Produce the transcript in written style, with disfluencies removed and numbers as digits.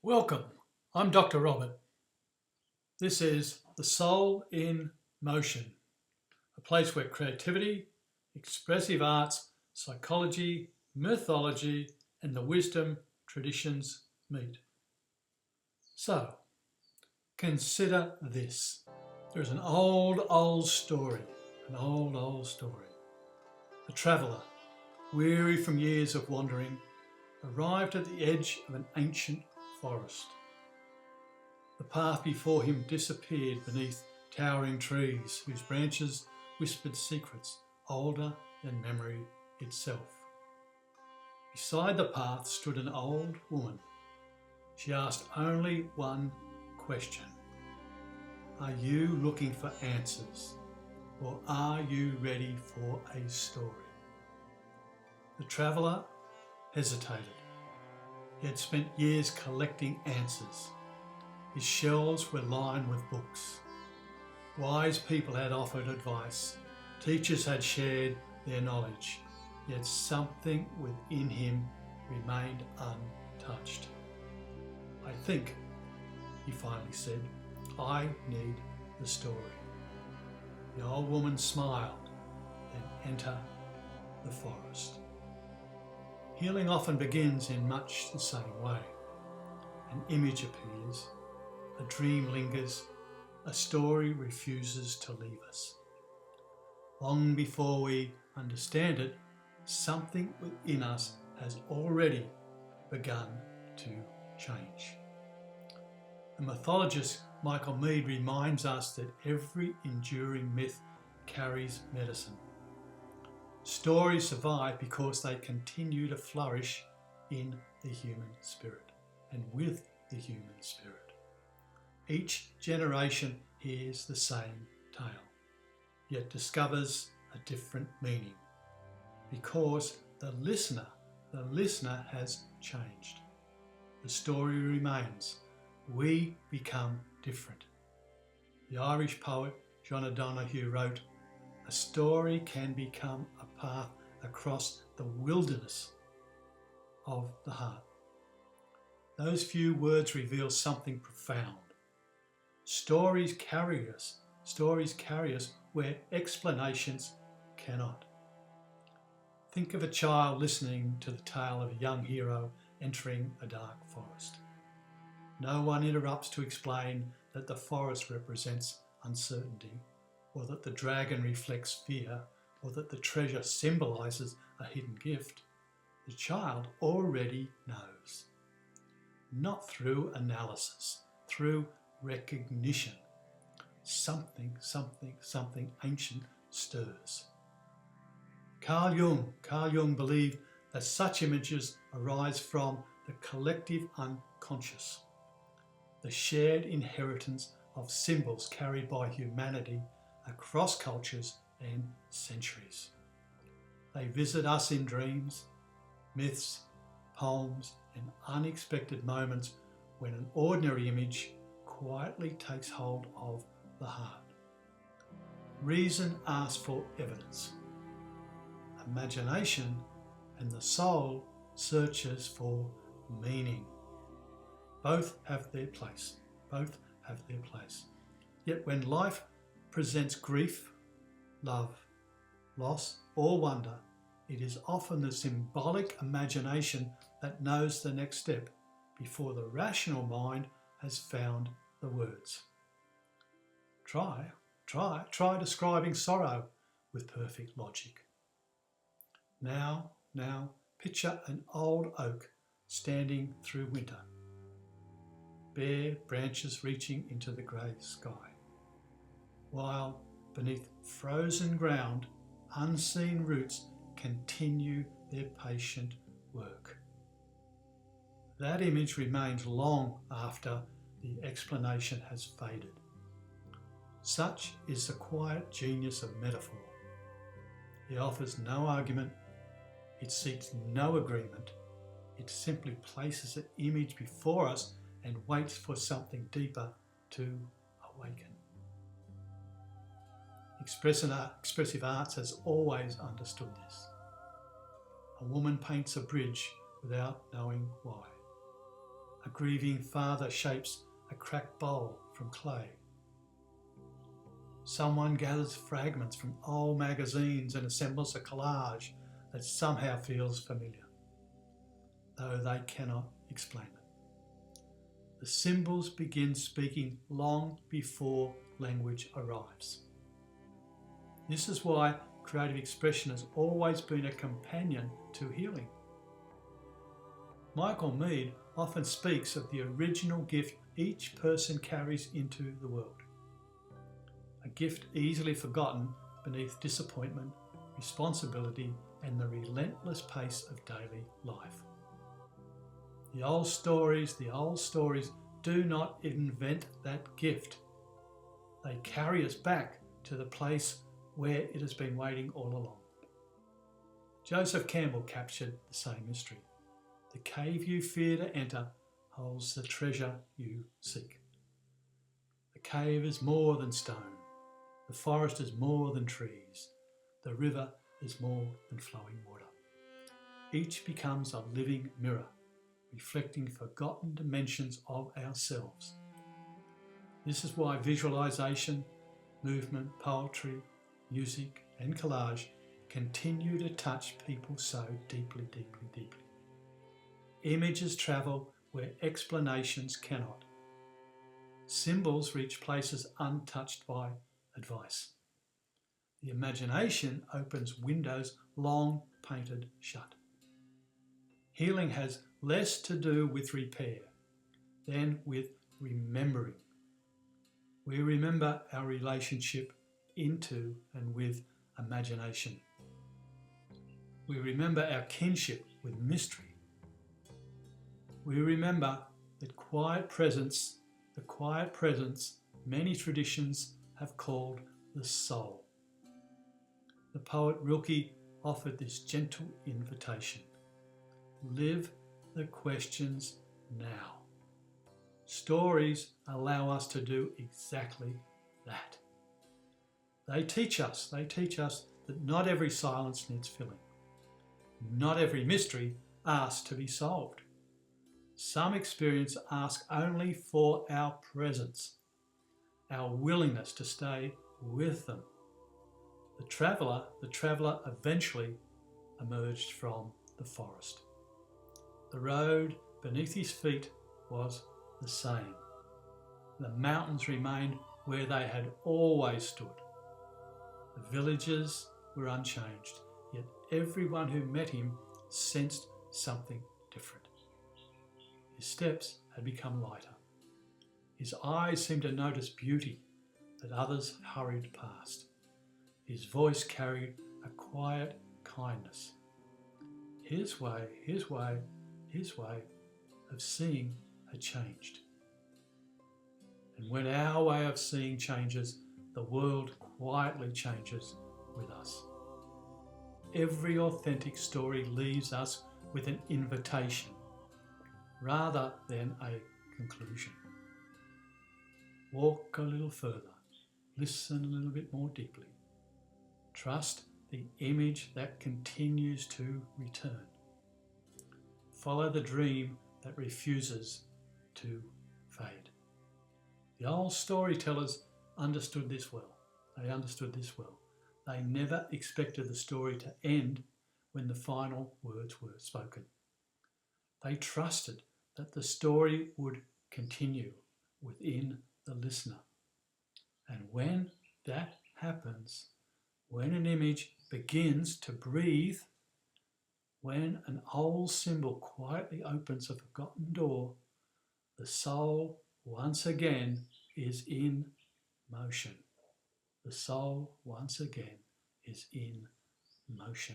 Welcome, I'm Dr. Robert. This is The Soul in Motion, a place where creativity, expressive arts, psychology, mythology, and the wisdom traditions meet. So, consider this. There's an old story, an old story. A traveller, weary from years of wandering, arrived at the edge of an ancient forest. The path before him disappeared beneath towering trees whose branches whispered secrets older than memory itself. Beside the path stood an old woman. She asked only one question. Are you looking for answers, or are you ready for a story? The traveller hesitated. He had spent years collecting answers. His shelves were lined with books. Wise people had offered advice. Teachers had shared their knowledge. Yet something within him remained untouched. I think, he finally said, I need the story. The old woman smiled, then enter the forest. Healing often begins in much the same way. An image appears, a dream lingers, a story refuses to leave us. Long before we understand it, something within us has already begun to change. The mythologist Michael Meade reminds us that every enduring myth carries medicine. Stories survive because they continue to flourish in the human spirit and with the human spirit. Each generation hears the same tale, yet discovers a different meaning because the listener has changed. The story remains. We become different. The Irish poet John O'Donoghue wrote, "A story can become a path across the wilderness of the heart." Those few words reveal something profound. Stories carry us where explanations cannot. Think of a child listening to the tale of a young hero entering a dark forest. No one interrupts to explain that the forest represents uncertainty, or that the dragon reflects fear, or that the treasure symbolises a hidden gift. The child already knows. Not through analysis, through recognition. Something ancient stirs. Carl Jung believed that such images arise from the collective unconscious, the shared inheritance of symbols carried by humanity across cultures and centuries. They visit us in dreams, myths, poems, and unexpected moments when an ordinary image quietly takes hold of the heart. Reason asks for evidence. Imagination and the soul searches for meaning. Both have their place. Yet when life presents grief, love, loss, or wonder, it is often the symbolic imagination that knows the next step before the rational mind has found the words. Try describing sorrow with perfect logic. Now, picture an old oak standing through winter, bare branches reaching into the grey sky, while beneath frozen ground, unseen roots continue their patient work. That image remains long after the explanation has faded. Such is the quiet genius of metaphor. It offers no argument, it seeks no agreement, it simply places an image before us and waits for something deeper to awaken. Expressive arts has always understood this. A woman paints a bridge without knowing why. A grieving father shapes a cracked bowl from clay. Someone gathers fragments from old magazines and assembles a collage that somehow feels familiar, though they cannot explain it. The symbols begin speaking long before language arrives. This is why creative expression has always been a companion to healing. Michael Meade often speaks of the original gift each person carries into the world. A gift easily forgotten beneath disappointment, responsibility, and the relentless pace of daily life. The old stories do not invent that gift. They carry us back to the place where it has been waiting all along. Joseph Campbell captured the same mystery. The cave you fear to enter holds the treasure you seek. The cave is more than stone. The forest is more than trees. The river is more than flowing water. Each becomes a living mirror, reflecting forgotten dimensions of ourselves. This is why visualization, movement, poetry, music, and collage continue to touch people so deeply, deeply, deeply. Images travel where explanations cannot. Symbols reach places untouched by advice. The imagination opens windows long painted shut. Healing has less to do with repair than with remembering. We remember our relationship into and with imagination. We remember our kinship with mystery. We remember the quiet presence many traditions have called the soul. The poet Rilke offered this gentle invitation. Live the questions now. Stories allow us to do exactly that. They teach us that not every silence needs filling. Not every mystery asks to be solved. Some experiences ask only for our presence, our willingness to stay with them. The traveller eventually emerged from the forest. The road beneath his feet was the same. The mountains remained where they had always stood. The villages were unchanged, yet everyone who met him sensed something different. His steps had become lighter. His eyes seemed to notice beauty that others hurried past. His voice carried a quiet kindness. His way of seeing had changed. And when our way of seeing changes, the world quietly changes with us. Every authentic story leaves us with an invitation rather than a conclusion. Walk a little further, listen a little bit more deeply. Trust the image that continues to return. Follow the dream that refuses to fade. The old storytellers understood this well. They never expected the story to end when the final words were spoken. They trusted that the story would continue within the listener. And when that happens, when an image begins to breathe, when an old symbol quietly opens a forgotten door, the soul once again is in motion. The soul once again is in motion.